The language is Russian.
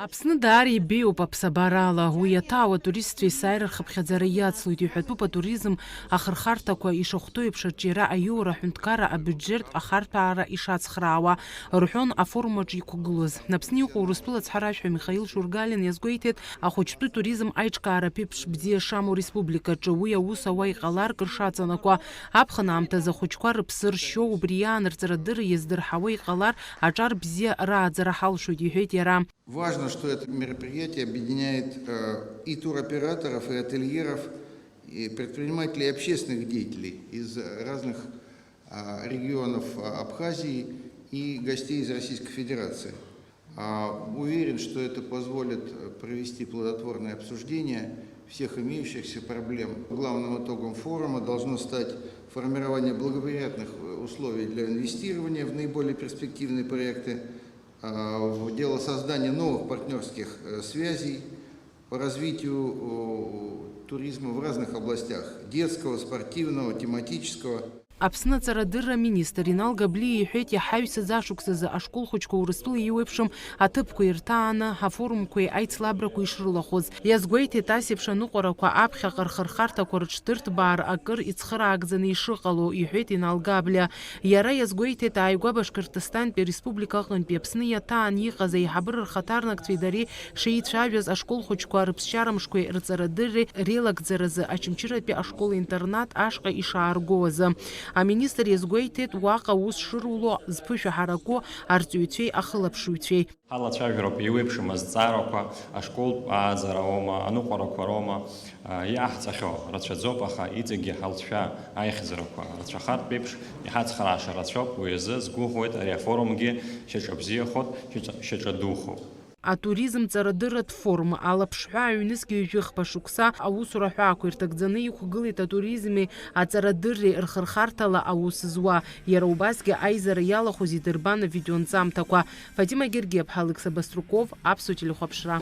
Аԥсны даара ибеиоуп аԥсабарала, уи аҭауа туристцәа есааира рхыԥхьаӡара иацлоит, иҳәатәуп атуризм ахырхарҭақәа ишахәҭоу еиԥш аҿиара аиура аҳәынҭқарра абиуџьеттә ахарҭәаара ишацхраауа, рҳәон афорум аҿы иқәгылоз. Аԥсны иҟоу Урыстәыла ацҳаражәҳәаҩ Михаил Шургалин иазгәеиҭеит, ахәыҷтәы туризм аиҿкаара ԥеиԥш бзиа шамоу республикаҿы уи аус ауа иҟаларк ршаҵанакуа, аԥхын аамҭазы ахәыҷқәа рыԥсы ршьо, убри иаанырҵарадырра иаздырҳауа иҟалар аҿар бзиа рааӡара ҳалшоит, иҳәеит иара. Важно, что это мероприятие объединяет и туроператоров, и ательеров, и предпринимателей, и общественных деятелей из разных регионов Абхазии и гостей из Российской Федерации. Уверен, что это позволит провести плодотворное обсуждение всех имеющихся проблем. Главным итогом форума должно стать формирование благоприятных условий для инвестирования в наиболее перспективные проекты, в дело создания новых партнерских связей по развитию туризма в разных областях – детского, спортивного, тематического. Аԥсны аҵарадырра министр Инал Габлиа иҳәеит, иаҳаҩсыз ашықәсазы ашкол хәыҷқәа Урыстәыла иеиуеиԥшым аҭыԥқәа ирҭааны, афорумқәеи аицлабрақәа ишрылахәыз. Иазгәеиҭеит, ас еиԥш аныҟәарақәа аԥхьаҟа рхырхарҭақәа рыҽдырҭбаар акыр ицхыраагӡаны ишыҟало, иҳәеит Инал Габлиа. Иара иазгәеиҭеит, ааигәа Башкортостантәи ареспублика аҟнытәи Аԥсны иаҭаан иҟаз аиҳабыра рхаҭарнакцәеи дареи шеицәажәаз ашкол хәыҷқәа рыԥсшьарамшқәеи рҵарадырреи реилагӡаразы Очамчыратәи ашкол-интернат ашҟа ишааргоз. Аминистр иазгәеиҭеит, уаҟа ус шыруло зԥышәаҳараку арҵаҩцәеи ахылаԥшыҩцәеи. Ҳалацәажәароуп еиуеиԥшым азҵаарақәа, ашколтә ааӡараоума, аныҟәарақәа роума, иааҳҵахьоу рацәаӡоуп, аха иҵегьы ҳалҵшәа аихьӡарақәа рацәахартә еиԥш иҳацхрааша рацәоуп. Уи азы сгәыӷуеит, ари афорумгьы шьаҿа бзиахоит, шьаҿа духоуп. Атуризм ҵарадырратә форум алаԥшҳәа аҩнызқьи ҩажәихԥа шықәса аусура ҳәаақәа ирҭагӡаны иқәгылеит атуризми аҵарадырреи рхырхарҭала аус зуа. Иара убасгьы аизара иалахәыз идырбан авидеонҵамҭақәа. Фатима Гергиаԥҳа, Алықса Баструков, Аԥсуа телехәаԥшра.